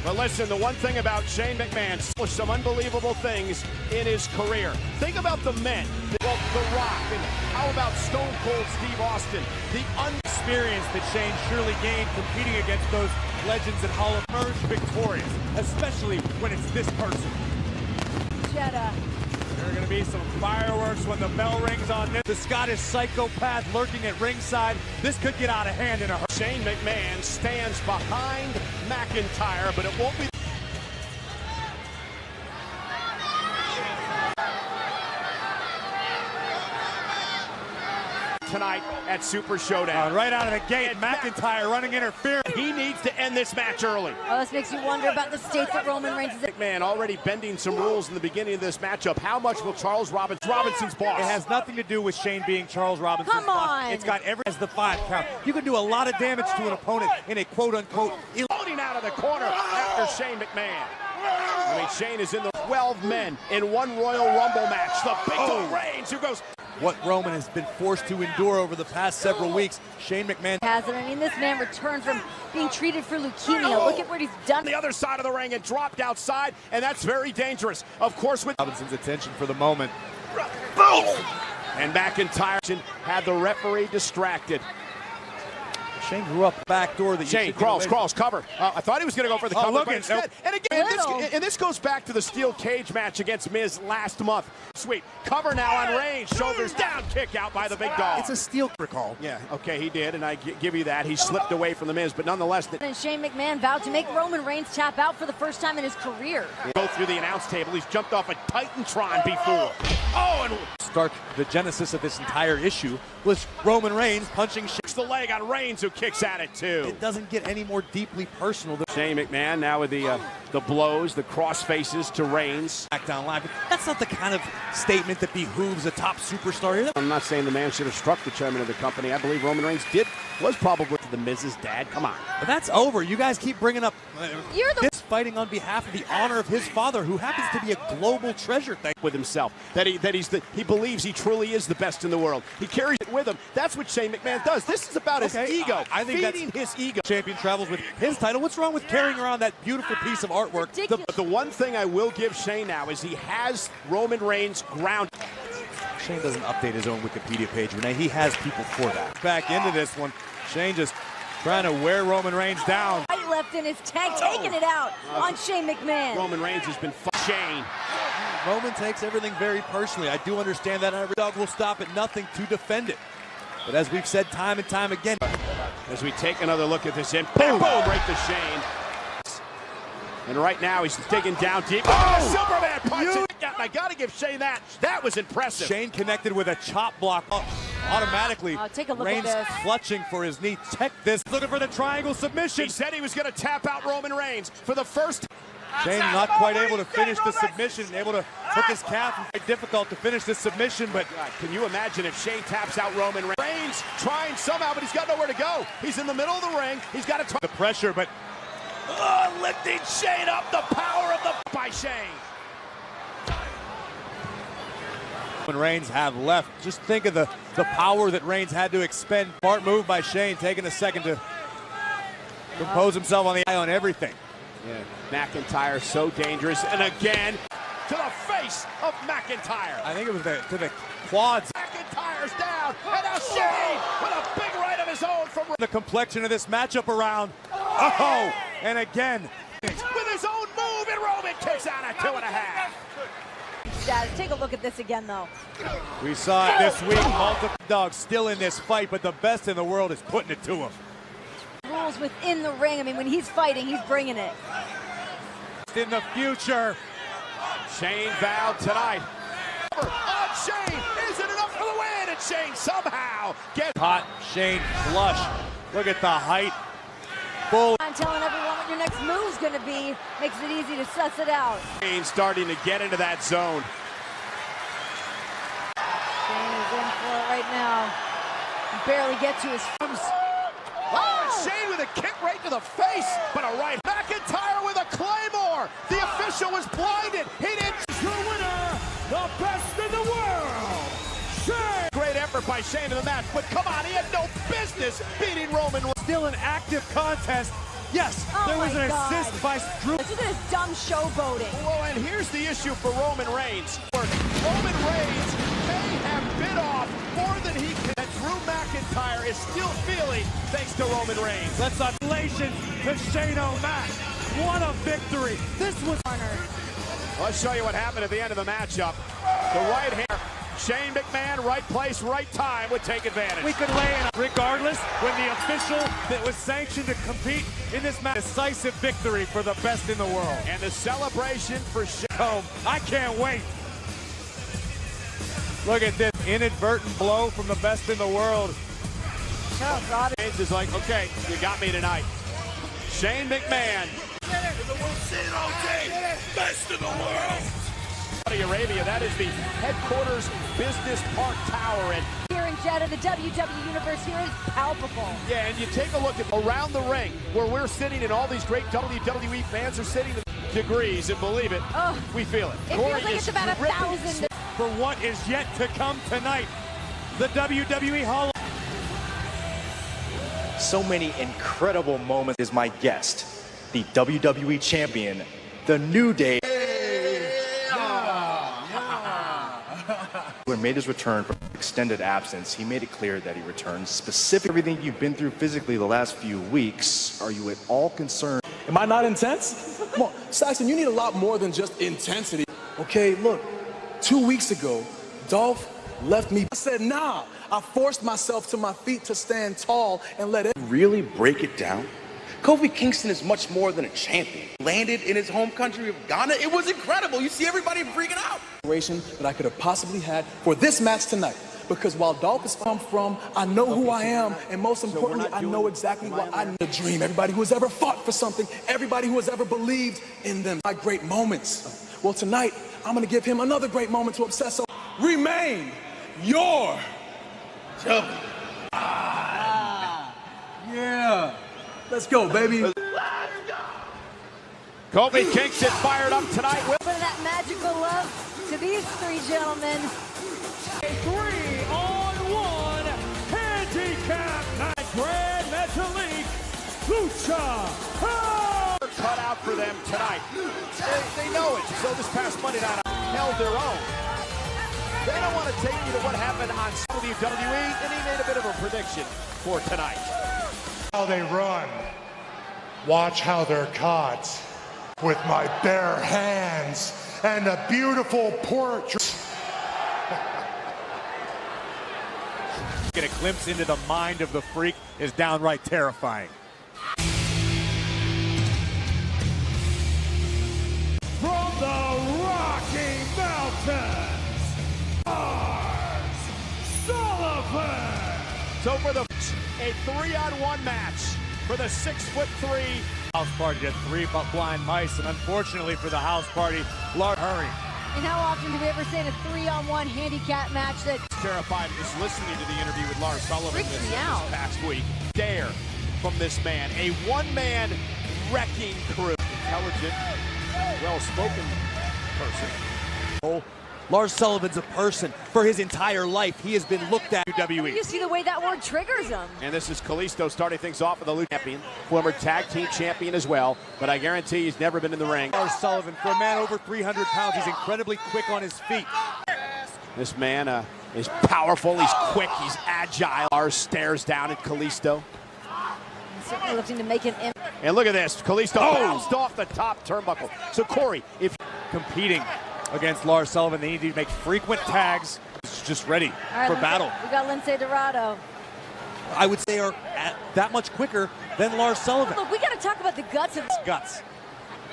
[SPEAKER 2] But listen, the one thing about Shane McMahon, some unbelievable things in his career. Think about the men, well, The Rock, and how about Stone Cold Steve Austin? The
[SPEAKER 9] Experience that Shane surely gained competing against those legends at Hall of Emerge victorious, especially when it's this person.
[SPEAKER 8] Jetta.
[SPEAKER 9] There are going to be some fireworks when the bell rings on this. The Scottish psychopath lurking at ringside. This could get out of hand in a hurry.
[SPEAKER 2] Shane McMahon stands behind McIntyre, but it won't be tonight at Super Showdown.
[SPEAKER 9] Right out of the gate, McIntyre running interference.
[SPEAKER 2] He needs to end this match early.
[SPEAKER 8] Oh, this makes you wonder about the state that Roman Reigns is in.
[SPEAKER 2] McMahon already bending some rules in the beginning of this matchup. How much will Robinson's boss?
[SPEAKER 9] It has nothing to do with Shane being Charles Robinson's
[SPEAKER 8] Come
[SPEAKER 9] boss.
[SPEAKER 8] on.
[SPEAKER 9] It's got every as the 5 count. You can do a lot of damage to an opponent in a quote-unquote
[SPEAKER 2] floating out of the corner after Shane McMahon. I mean, Shane is in the 12 men in one Royal Rumble match. The big dog Reigns, who goes.
[SPEAKER 5] What Roman has been forced to endure over the past several weeks, Shane McMahon
[SPEAKER 8] has it. I mean, this man returned from being treated for leukemia. Look at what he's done.
[SPEAKER 2] The other side of the ring and dropped outside, and that's very dangerous. Of course, with
[SPEAKER 5] Robinson's attention for the moment.
[SPEAKER 2] Boom! And McIntyre had the referee distracted.
[SPEAKER 5] Shane grew up backdoor.
[SPEAKER 2] Shane crawls, cover. I thought he was going to go for the cover, but instead. And again, this goes back to the steel cage match against Miz last month. Sweet. Cover now on Reigns. Shoulders down, kick out by the big dog.
[SPEAKER 5] It's a steel recall.
[SPEAKER 2] Yeah, okay, he did, and I give you that. He slipped away from the Miz, but nonetheless.
[SPEAKER 8] And Shane McMahon vowed to make Roman Reigns tap out for the first time in his career.
[SPEAKER 2] Go through the announce table. He's jumped off a Titantron before. Oh, and
[SPEAKER 5] start the genesis of this entire issue was Roman Reigns punching
[SPEAKER 2] the leg on Reigns, who kicks at it too.
[SPEAKER 5] It doesn't get any more deeply personal than
[SPEAKER 2] Shane McMahon now with the blows, the cross faces to Reigns.
[SPEAKER 5] SmackDown Live. That's not the kind of statement that behooves a top superstar here.
[SPEAKER 2] I'm not saying the man should have struck the chairman of the company. I believe Roman Reigns was probably the Miz's dad. Come on.
[SPEAKER 5] But that's over. You guys keep bringing up
[SPEAKER 8] this
[SPEAKER 5] fighting on behalf of the honor of his father, who happens to be a global treasure.
[SPEAKER 2] With himself, he believes he truly is the best in the world. He carries it with him. That's what Shane McMahon does. This is about his ego.
[SPEAKER 5] I think
[SPEAKER 2] feeding his ego.
[SPEAKER 5] Champion travels with his title. What's wrong with carrying around that beautiful piece of artwork?
[SPEAKER 2] The one thing I will give Shane now is he has Roman Reigns grounded.
[SPEAKER 5] Shane doesn't update his own Wikipedia page, Renee. He has people for that. Back into this one. Shane just trying to wear Roman Reigns down.
[SPEAKER 8] Right left in his tank, taking it out on Shane McMahon.
[SPEAKER 2] Roman Reigns has been Shane.
[SPEAKER 5] Roman takes everything very personally. I do understand that. Every dog will stop at nothing to defend it. But as we've said time and time again,
[SPEAKER 2] as we take another look at this, and boom, right to Shane. And right now he's digging down deep. Oh, Superman punch! I got to give Shane that. That was impressive.
[SPEAKER 5] Shane connected with a chop block automatically.
[SPEAKER 8] Take a look
[SPEAKER 5] Reigns
[SPEAKER 8] at this.
[SPEAKER 5] clutching for his knee. Check this. Looking for the triangle submission.
[SPEAKER 2] He said he was going to tap out Roman Reigns for the first.
[SPEAKER 5] Shane not quite able to finish the submission, able to hook his calf. It's difficult to finish this submission, but
[SPEAKER 2] God, can you imagine if Shane taps out Roman Reigns? Reigns trying somehow, but he's got nowhere to go. He's in the middle of the ring. He's got to
[SPEAKER 5] the pressure, but
[SPEAKER 2] lifting Shane up. The power of the by Shane.
[SPEAKER 5] When Reigns have left, just think of the power that Reigns had to expend. Smart move by Shane, taking a second to compose himself on the eye on everything.
[SPEAKER 2] Yeah, McIntyre so dangerous, and again, to the face of McIntyre.
[SPEAKER 5] I think it was to the quads.
[SPEAKER 2] McIntyre's down, and now Shane with a big right of his own from
[SPEAKER 5] the complexion of this matchup around. Oh, and again.
[SPEAKER 2] With his own move, and Roman kicks out at 2.5.
[SPEAKER 8] Take a look at this again, though.
[SPEAKER 5] We saw it this week. Multiple dogs still in this fight, but the best in the world is putting it to him.
[SPEAKER 8] Rules within the ring. I mean, when he's fighting, he's bringing it.
[SPEAKER 5] In the future.
[SPEAKER 2] Shane vowed tonight. On Shane, is it enough for the win? And Shane somehow gets
[SPEAKER 5] hot. Shane flush. Look at the height. Bull.
[SPEAKER 8] I'm telling everyone what your next move's going to be. Makes it easy to suss it out.
[SPEAKER 2] Shane starting to get into that zone.
[SPEAKER 8] Shane is in for it right now. Can barely get to his thumbs.
[SPEAKER 2] Oh, Shane with a kick right to the face, but a right. McIntyre with a claymore. The official was blinded. He didn't.
[SPEAKER 9] Your winner, the best in the world, Shane.
[SPEAKER 2] Great effort by Shane in the match, but come on, he had no business beating Roman.
[SPEAKER 9] Still an active contest. Yes, there was an assist by Drew.
[SPEAKER 8] Look at this dumb showboating.
[SPEAKER 2] Well, and here's the issue for Roman Reigns. Roman Reigns may have bit off more than he can. And Drew McIntyre is still feeling thanks to Roman Reigns.
[SPEAKER 9] Let's congratulations to Shane O'Mac. What a victory. This was honored.
[SPEAKER 2] Let's show you what happened at the end of the matchup. The right hand. Shane McMahon, right place, right time, would take advantage.
[SPEAKER 9] We could lay in, regardless, when the official that was sanctioned to compete in this match, decisive victory for the best in the world.
[SPEAKER 2] And the celebration for
[SPEAKER 9] Shane. I can't wait.
[SPEAKER 5] Look at this inadvertent blow from the best in the world.
[SPEAKER 2] Reigns is like, okay, you got me tonight. Shane McMahon.
[SPEAKER 7] Best in the world.
[SPEAKER 2] Saudi Arabia, that is the headquarters business park tower. And
[SPEAKER 8] here in Jeddah, the WWE Universe here is palpable.
[SPEAKER 2] Yeah, and you take a look at around the ring where we're sitting and all these great WWE fans are sitting in degrees, and believe it, we feel it.
[SPEAKER 8] It feels like it's about 1,000.
[SPEAKER 9] For what is yet to come tonight, the WWE Hall.
[SPEAKER 11] So many incredible moments is my guest, the WWE Champion, the New Day. When he made his return from extended absence, he made it clear that he returned specifically. Everything you've been through physically the last few weeks, are you at all concerned?
[SPEAKER 13] Am I not intense? Come on, Saxon, you need a lot more than just intensity. Okay, look, 2 weeks ago, Dolph left me. I said, nah. I forced myself to my feet to stand tall and let it.
[SPEAKER 11] Really break it down? Kofi Kingston is much more than a champion. Landed in his home country of Ghana. It was incredible. You see everybody freaking out.
[SPEAKER 13] That I could have possibly had for this match tonight. Because while Dolph is from, I know who I am, and most importantly, I know exactly what I need to dream. Everybody who has ever fought for something, everybody who has ever believed in them. My great moments. Well, tonight, I'm going to give him another great moment to obsess over. Remain your champion. Yeah. Let's go, baby. Let's
[SPEAKER 2] go. Kofi Kingston fired up tonight.
[SPEAKER 8] For that magical love to these three gentlemen.
[SPEAKER 9] A 3-on-1 handicap match. Grand Metalik Lucha.
[SPEAKER 2] Cut out for them tonight. They know it. So this past Monday night held their own. They don't want to take you to what happened on WWE, and he made a bit of a prediction for tonight.
[SPEAKER 6] How they run. Watch how they're caught with my bare hands and a beautiful portrait.
[SPEAKER 9] Get a glimpse into the mind of the freak is downright terrifying. From the Rocky Mountains, Lars Sullivan.
[SPEAKER 2] So for a 3-on-1 match for the 6'3"
[SPEAKER 9] house party to 3 blind mice, and unfortunately for the house party, Lars hurry.
[SPEAKER 8] And how often do we ever say in a 3-on-1 handicap match that
[SPEAKER 2] terrified is listening to the interview with Lars Sullivan this past week. Dare from this man, a one-man wrecking crew. Intelligent, well-spoken person.
[SPEAKER 5] Lars Sullivan's a person. For his entire life, he has been looked at WWE.
[SPEAKER 8] You see the way that word triggers him.
[SPEAKER 2] And this is Kalisto starting things off with the Lucha champion, former tag team champion as well, but I guarantee he's never been in the ring.
[SPEAKER 5] Lars Sullivan, for a man over 300 pounds, he's incredibly quick on his feet.
[SPEAKER 2] This man is powerful, he's quick, he's agile. Lars stares down at Kalisto.
[SPEAKER 8] He's certainly looking to make an impact.
[SPEAKER 2] And look at this, Kalisto bounced off the top turnbuckle. So Corey, if
[SPEAKER 5] competing against Lars Sullivan, they need to make frequent tags. It's just ready for battle.
[SPEAKER 8] We got Lince Dorado.
[SPEAKER 5] I would say are that much quicker than Lars Sullivan.
[SPEAKER 8] Look, we got to talk about the guts of
[SPEAKER 5] guts.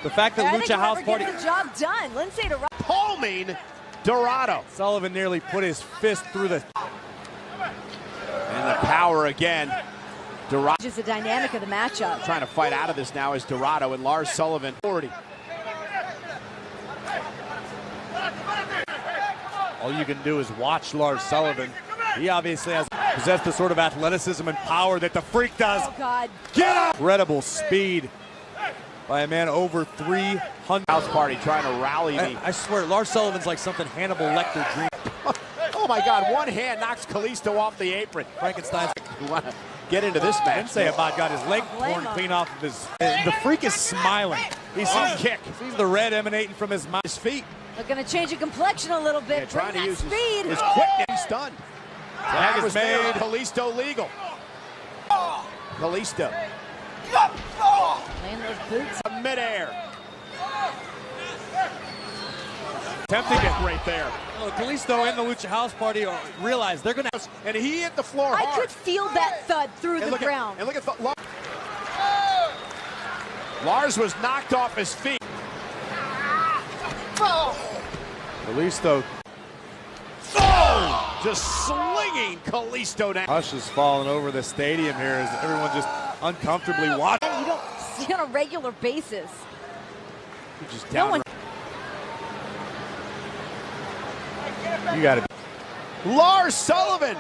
[SPEAKER 5] The fact that Lucha House Party
[SPEAKER 8] gets the job done. Lince Dorado
[SPEAKER 2] palming Dorado.
[SPEAKER 5] Sullivan nearly put his fist through the.
[SPEAKER 2] And the power again. Dorado.
[SPEAKER 8] Just the dynamic of the matchup.
[SPEAKER 2] Trying to fight out of this now is Dorado and Lars Sullivan. 40.
[SPEAKER 5] All you can do is watch Lars Sullivan. He obviously has possessed the sort of athleticism and power that the Freak does.
[SPEAKER 8] Oh, God.
[SPEAKER 5] Get up! Incredible speed by a man over 300.
[SPEAKER 2] House Party trying to rally me.
[SPEAKER 5] I swear, Lars Sullivan's like something Hannibal Lecter dreamed.
[SPEAKER 2] Oh, my God. One hand knocks Kalisto off the apron.
[SPEAKER 5] Frankenstein's.
[SPEAKER 2] You want to get into this match?
[SPEAKER 5] Say about got his leg torn clean off of his. The Freak is smiling. He sees
[SPEAKER 2] kick.
[SPEAKER 5] Sees the red emanating from his feet.
[SPEAKER 8] They're going to change the complexion a little bit.
[SPEAKER 2] Yeah, trying to use
[SPEAKER 8] speed.
[SPEAKER 2] his quickness. He's stunned.
[SPEAKER 5] Tag is made.
[SPEAKER 2] Kalisto legal. Kalisto.
[SPEAKER 8] Laying those boots.
[SPEAKER 2] Midair.
[SPEAKER 5] Tempting it
[SPEAKER 2] right there.
[SPEAKER 5] Well, Kalisto and the Lucha House Party realize they're going to.
[SPEAKER 2] And he hit the floor hard.
[SPEAKER 8] I could feel that thud through the ground.
[SPEAKER 2] And look at Lars was knocked off his feet.
[SPEAKER 5] Kalisto.
[SPEAKER 2] Oh! Just slinging Kalisto down.
[SPEAKER 5] Hush is falling over the stadium here as everyone just uncomfortably watching.
[SPEAKER 8] You don't see on a regular basis.
[SPEAKER 5] Just down. You got it.
[SPEAKER 2] Lars Sullivan,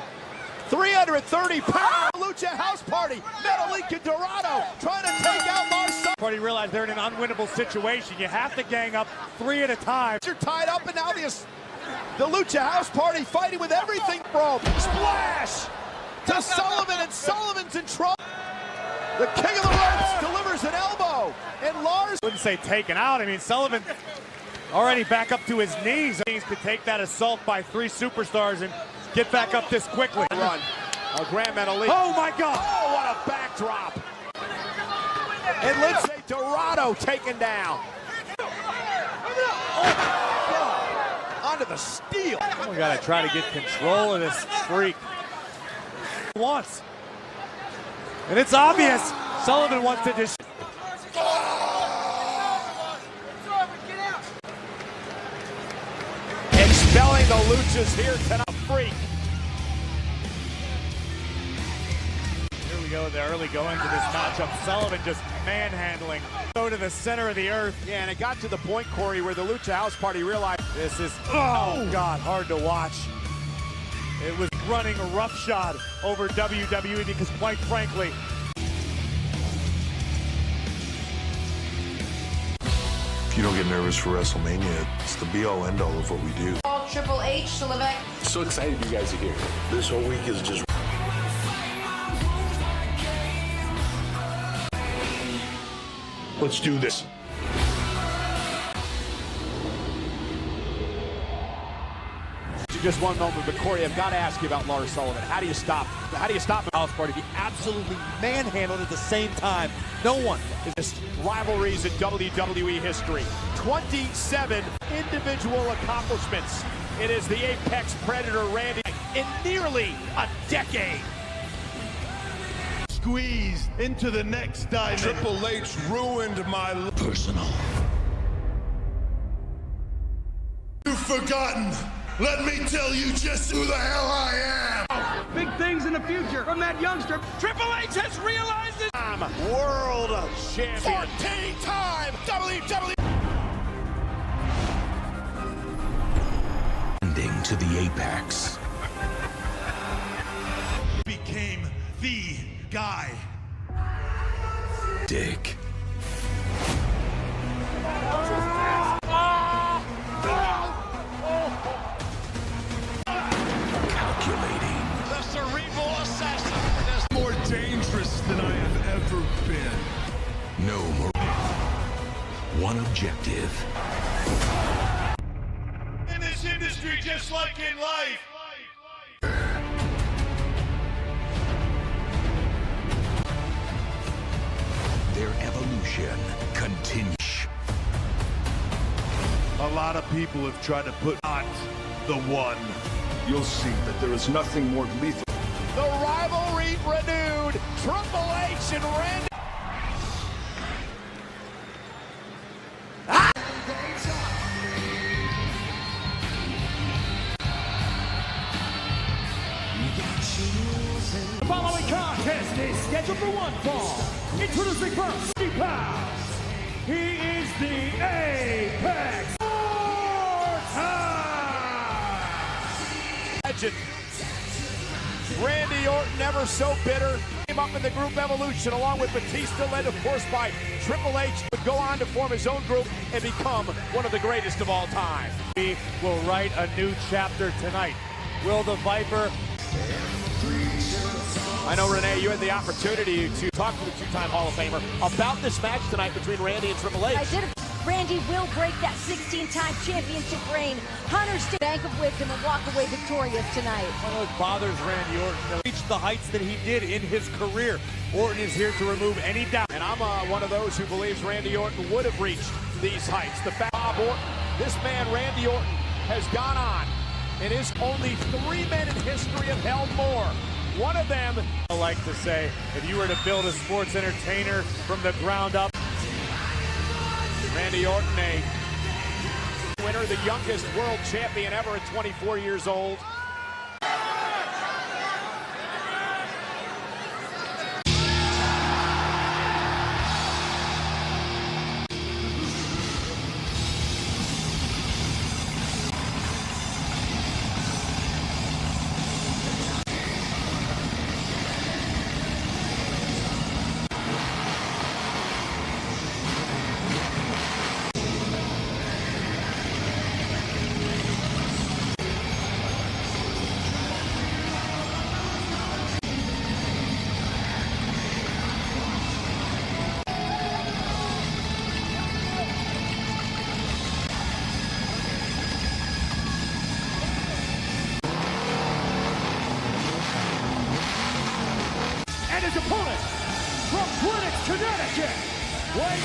[SPEAKER 2] 330 pounds. Lucha House Party, Metallica Dorado trying to take out Lars Sullivan.
[SPEAKER 5] Party realize they're in an unwinnable situation. You have to gang up 3 at a time.
[SPEAKER 2] You're tied up, and now the Lucha House Party fighting with everything, bro. Splash to Sullivan, and Sullivan's in trouble. The king of the ropes delivers an elbow, and Lars
[SPEAKER 5] wouldn't say taken out. I mean, Sullivan already back up to his knees. He could take that assault by 3 superstars and get back up this quickly.
[SPEAKER 2] Run. A Grand Metallica.
[SPEAKER 5] Oh my God!
[SPEAKER 2] Oh, what a backdrop! And Lince Dorado taken down. Oh, onto the steel.
[SPEAKER 5] We gotta try to get control of this Freak. Wants, and it's obvious Sullivan wants to just.
[SPEAKER 2] Expelling the Luchas here tonight. Freak.
[SPEAKER 5] Here we go, the early going to this matchup. Sullivan just manhandling. Go to the center of the earth.
[SPEAKER 2] Yeah, and it got to the point, Corey, where the Lucha House Party realized
[SPEAKER 5] this is, oh God, hard to watch. It was running roughshod over WWE because, quite frankly,
[SPEAKER 14] if you don't get nervous for WrestleMania, it's the be-all, end-all of what we do.
[SPEAKER 15] Triple H to live back.
[SPEAKER 14] So excited you guys are here. This whole week is just... Let's do this.
[SPEAKER 2] Just one moment, but Corey, I've got to ask you about Lars Sullivan. How do you stop? How do you stop
[SPEAKER 5] House Party? Be absolutely manhandled at the same time. No one is just
[SPEAKER 2] rivalries in WWE history. 27 individual accomplishments. It is the Apex Predator Randy in nearly a decade.
[SPEAKER 16] Squeezed into the next diamond.
[SPEAKER 14] Triple H ruined my
[SPEAKER 16] personal.
[SPEAKER 3] You've forgotten. Let me tell you just who the hell I am.
[SPEAKER 17] Big things in the future from that youngster. Triple H has realized it.
[SPEAKER 2] I'm world champion.
[SPEAKER 3] 14-time WWE.
[SPEAKER 1] Ending to the apex.
[SPEAKER 16] Became the guy.
[SPEAKER 1] Dick.
[SPEAKER 7] No more. One objective.
[SPEAKER 16] In this industry, just like in life.
[SPEAKER 7] Their evolution continues.
[SPEAKER 16] A lot of people have tried to put not the one. You'll see that there is nothing more lethal.
[SPEAKER 2] The rivalry renewed. Triple H and Randy.
[SPEAKER 17] The following contest is scheduled for one fall. Introducing first, 50 pounds. He is the Apex
[SPEAKER 2] Legend. Randy Orton, never so bitter, came up in the group Evolution along with Batista, led of course by Triple H, would go on to form his own group and become one of the greatest of all time.
[SPEAKER 9] He will write a new chapter tonight. Will the Viper?
[SPEAKER 2] I know, Renee, you had the opportunity to talk to the two-time Hall of Famer about this match tonight between Randy and Triple H.
[SPEAKER 8] I did. Randy will break that 16-time championship reign. Hunter's bank of wisdom and walk away victorious tonight.
[SPEAKER 9] What bothers Randy Orton to reach the heights that he did in his career. Orton is here to remove any doubt.
[SPEAKER 2] And I'm one of those who believes Randy Orton would have reached these heights. The fact Bob Orton, this man Randy Orton, has gone on, and is only 3 men in history have held more. One of them,
[SPEAKER 9] I like to say, if you were to build a sports entertainer from the ground up,
[SPEAKER 2] Randy Orton, a winner, the youngest world champion ever at 24 years old.
[SPEAKER 17] and his opponent from Greenwich, Connecticut, weighing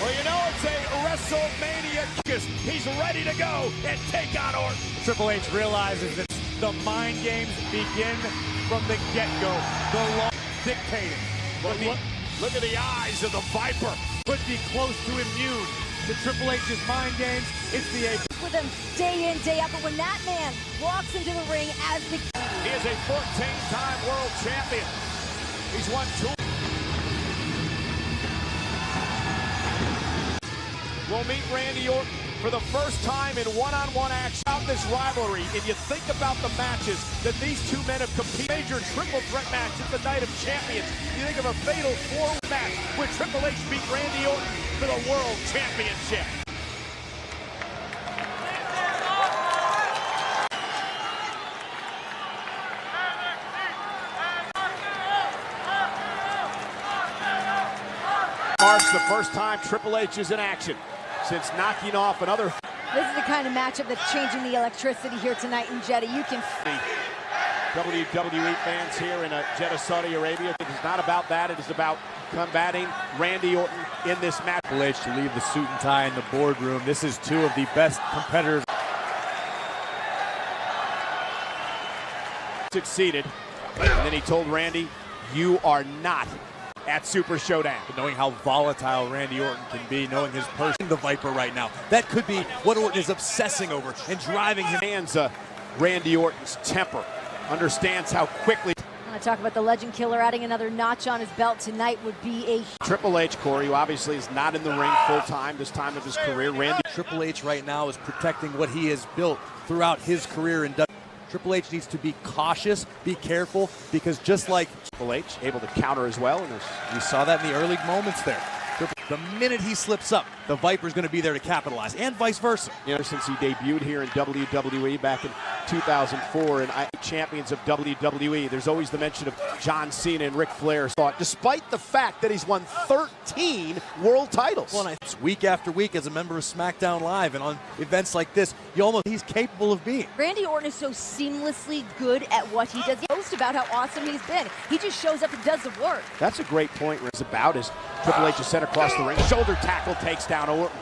[SPEAKER 2] Well, you know, it's a WrestleMania because he's ready to go and take on Orton.
[SPEAKER 9] Triple H realizes that the mind games begin from the get-go. The law dictating.
[SPEAKER 2] But look at the eyes of the Viper.
[SPEAKER 9] Could be close to immune to Triple H's mind games. It's the Apex.
[SPEAKER 8] With him day in, day out, but when that man walks into the ring as the...
[SPEAKER 2] He is a 14-time world champion. He's won 2. We'll meet Randy Orton for the first time in one-on-one action out this rivalry. And you think about the matches that these two men have competed. Major triple threat match at the Night of Champions. You think of a fatal 4 match where Triple H beat Randy Orton for the World Championship. Marks the first time Triple H is in action since knocking off another.
[SPEAKER 8] This is the kind of matchup that's changing the electricity here tonight in Jeddah. You can...
[SPEAKER 2] WWE fans here in Jeddah, Saudi Arabia. It is not about that. It is about combating Randy Orton in this match.
[SPEAKER 5] Triple H to leave the suit and tie in the boardroom. This is 2 of the best competitors.
[SPEAKER 2] Succeeded, and then he told Randy, "You are not at Super Showdown."
[SPEAKER 5] Knowing how volatile Randy Orton can be, knowing his person, the Viper right now. That could be what Orton is obsessing over and driving him.
[SPEAKER 2] Hands Randy Orton's temper, understands how quickly.
[SPEAKER 8] I want to talk about the Legend Killer adding another notch on his belt tonight would be a...
[SPEAKER 2] Triple H, Corey, who obviously is not in the ring full-time this time of his career. Randy
[SPEAKER 5] Triple H right now is protecting what he has built throughout his career in WWE. Triple H needs to be cautious, be careful, because just like
[SPEAKER 2] Triple H able to counter as well, and
[SPEAKER 5] we saw that in the early moments there. The minute he slips up, the Viper's going to be there to capitalize, and vice versa.
[SPEAKER 2] You know, since he debuted here in WWE back in 2004 and champions of WWE, there's always the mention of John Cena and Ric Flair. Despite the fact that he's won 13 world titles.
[SPEAKER 5] Well, it's week after week as a member of SmackDown Live, and on events like this, he's capable of being.
[SPEAKER 8] Randy Orton is so seamlessly good at what he does. He boasts about how awesome he's been. He just shows up and does the work.
[SPEAKER 2] That's a great point. It's about as Triple H is sent across the ring. Shoulder tackle takes down Orton.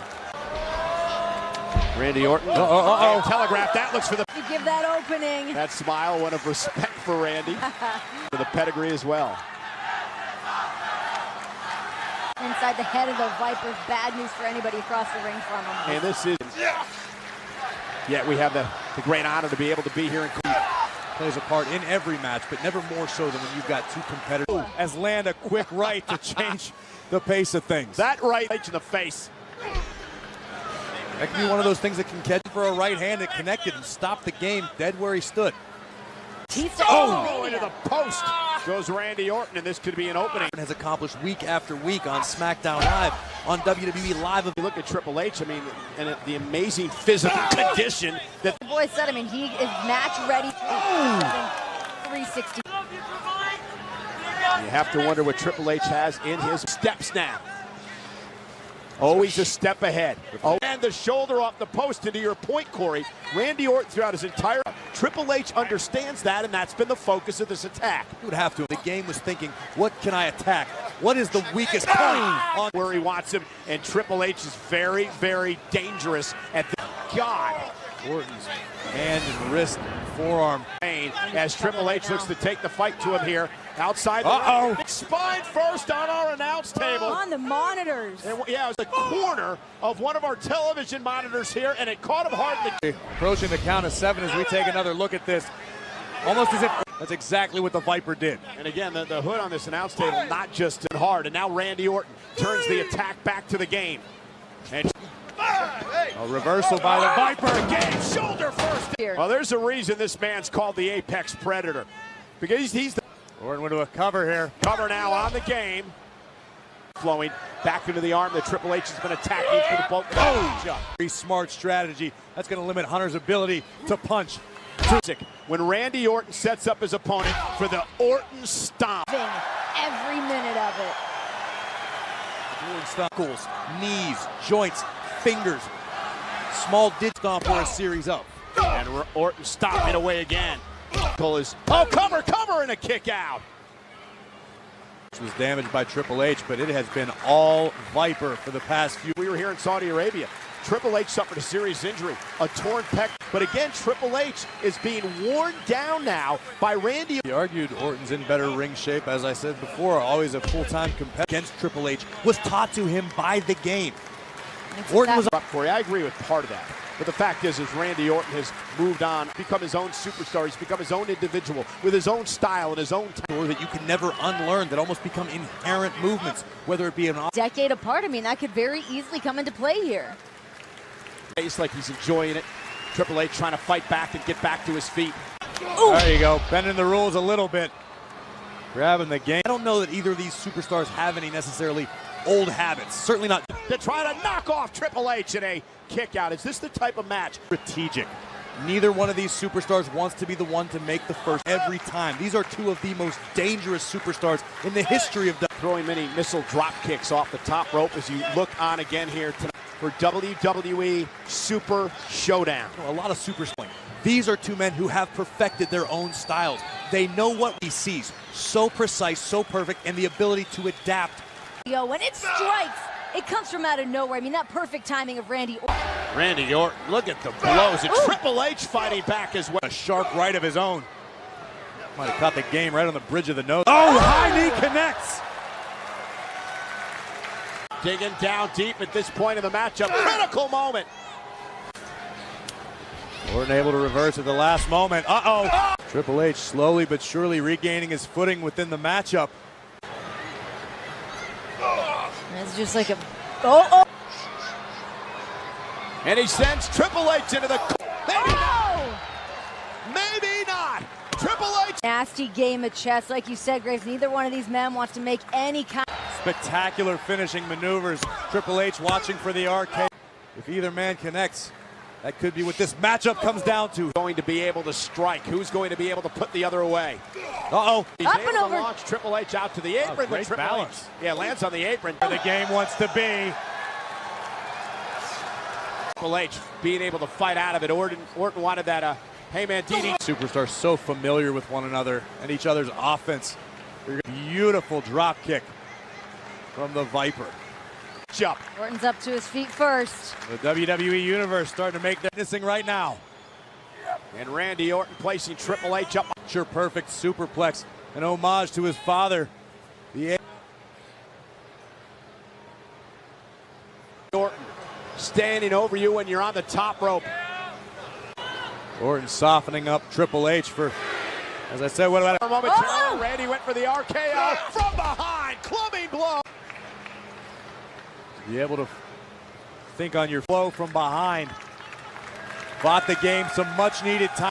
[SPEAKER 2] Randy Orton. Telegraph. That looks for the.
[SPEAKER 8] You give that opening.
[SPEAKER 2] That smile, one of respect for Randy. For the pedigree as well.
[SPEAKER 8] Inside the head of the Vipers. Bad news for anybody across the ring from him.
[SPEAKER 2] And this is. Yeah, we have the great honor to be able to be here in Cleveland.
[SPEAKER 5] Plays a part in every match, but never more so than when you've got two competitors. As land a quick right to change the pace of things.
[SPEAKER 2] That right in the face.
[SPEAKER 5] That could be one of those things that can catch for a right hand that connected and stopped the game dead where he stood.
[SPEAKER 2] Into the post goes Randy Orton, and this could be an opening.
[SPEAKER 5] Has accomplished week after week on SmackDown Live, on WWE Live.
[SPEAKER 2] If you look at Triple H, I mean, and the amazing physical condition that
[SPEAKER 8] the boy said, I mean, he is match ready. 360.
[SPEAKER 2] You have to wonder what Triple H has in his steps now. Always a step ahead. Oh, and the shoulder off the post. And to your point, Corey, Randy Orton throughout his entire Triple H understands that, and that's been the focus of this attack.
[SPEAKER 5] He would have to. The game was thinking, what can I attack? What is the weakest point
[SPEAKER 2] on where he wants him? And Triple H is very, very dangerous at the God.
[SPEAKER 5] Orton's hand and wrist, forearm.
[SPEAKER 2] As Triple H looks to take the fight to him here. Outside the ring. Spine first on our announce table.
[SPEAKER 8] On the monitors.
[SPEAKER 2] And, yeah, it was the corner of one of our television monitors here, and it caught him hard.
[SPEAKER 5] Approaching the count of 7 as we take another look at this. Almost as if that's exactly what the Viper did.
[SPEAKER 2] And again, the hood on this announce table, not just hard. And now Randy Orton turns the attack back to the game. And
[SPEAKER 5] a reversal by the Viper.
[SPEAKER 2] Again, shoulder first. Well, there's a reason this man's called the Apex Predator. Because he's the
[SPEAKER 5] Orton went to a cover here.
[SPEAKER 2] Cover now on the game. Flowing back into the arm that Triple H has been attacking for the bulk.
[SPEAKER 5] Very smart strategy. That's going to limit Hunter's ability to punch.
[SPEAKER 2] When Randy Orton sets up his opponent for the Orton Stomp.
[SPEAKER 8] Every minute of it.
[SPEAKER 5] Knuckles, knees, joints, fingers. Small did stomp for a series up.
[SPEAKER 2] And Orton stomping away again. Cover, and a kick out.
[SPEAKER 5] This was damaged by Triple H, but it has been all Viper for the past few.
[SPEAKER 2] We were here in Saudi Arabia. Triple H suffered a serious injury, a torn pec. But again, Triple H is being worn down now by Randy.
[SPEAKER 5] He argued Orton's in better ring shape, as I said before, always a full-time competitor against Triple H, was taught to him by the game.
[SPEAKER 2] Orton was up for you. I agree with part of that. But the fact is Randy Orton has moved on, become his own superstar. He's become his own individual with his own style and his own talent.
[SPEAKER 5] That you can never unlearn, that almost become inherent movements, whether it be an
[SPEAKER 8] decade apart. I mean, that could very easily come into play here.
[SPEAKER 2] It's like he's enjoying it. Triple H trying to fight back and get back to his feet.
[SPEAKER 5] Ooh. There you go, bending the rules a little bit. Grabbing the game. I don't know that either of these superstars have any necessarily old habits. Certainly not.
[SPEAKER 2] To try to knock off Triple H in a kick out. Is this the type of match?
[SPEAKER 5] Strategic. Neither one of these superstars wants to be the one to make the first every time. These are two of the most dangerous superstars in the history of
[SPEAKER 2] throwing many missile drop kicks off the top rope as you look on again here tonight for WWE Super Showdown.
[SPEAKER 5] A lot of superstars. These are two men who have perfected their own styles. They know what he sees. So precise, so perfect, and the ability to adapt.
[SPEAKER 8] When it strikes, it comes from out of nowhere. I mean, that perfect timing of Randy Orton.
[SPEAKER 2] Randy Orton, look at the blows. And Triple H fighting back as well.
[SPEAKER 5] A sharp right of his own. Might have caught the game right on the bridge of the nose. Oh, high knee connects.
[SPEAKER 2] Digging down deep at this point in the matchup. Critical moment.
[SPEAKER 5] Orton able to reverse at the last moment. Triple H slowly but surely regaining his footing within the matchup.
[SPEAKER 8] It's just like a...
[SPEAKER 2] And he sends Triple H into the... Maybe not. Triple H.
[SPEAKER 8] Nasty game of chess. Like you said, Graves, neither one of these men wants to make any kind...
[SPEAKER 5] Spectacular finishing maneuvers. Triple H watching for the RK. If either man connects, that could be what this matchup comes down to.
[SPEAKER 2] Going to be able to strike. Who's going to be able to put the other away?
[SPEAKER 5] Uh-oh.
[SPEAKER 2] He's
[SPEAKER 8] Up
[SPEAKER 2] able
[SPEAKER 8] and
[SPEAKER 2] to
[SPEAKER 8] over.
[SPEAKER 2] launch Triple H out to the apron.
[SPEAKER 9] Great
[SPEAKER 2] Triple
[SPEAKER 9] balance.
[SPEAKER 2] H, yeah, lands on the apron.
[SPEAKER 9] Where the game wants to be.
[SPEAKER 2] Triple H being able to fight out of it. Orton wanted that Heyman DDT.
[SPEAKER 5] Superstars so familiar with one another and each other's offense. Beautiful drop kick from the Viper.
[SPEAKER 2] Jump.
[SPEAKER 8] Orton's up to his feet first.
[SPEAKER 5] The WWE Universe starting to make their missing right now.
[SPEAKER 2] And Randy Orton placing Triple H up.
[SPEAKER 5] Sure, perfect superplex. An homage to his father. The
[SPEAKER 2] Orton standing over you when you're on the top rope.
[SPEAKER 5] Orton softening up Triple H for, as I said, what about
[SPEAKER 2] momentarily? Randy went for the RKO from behind. Clubbing blow.
[SPEAKER 5] Be able to think on your flow from behind. Bought the game some much needed time.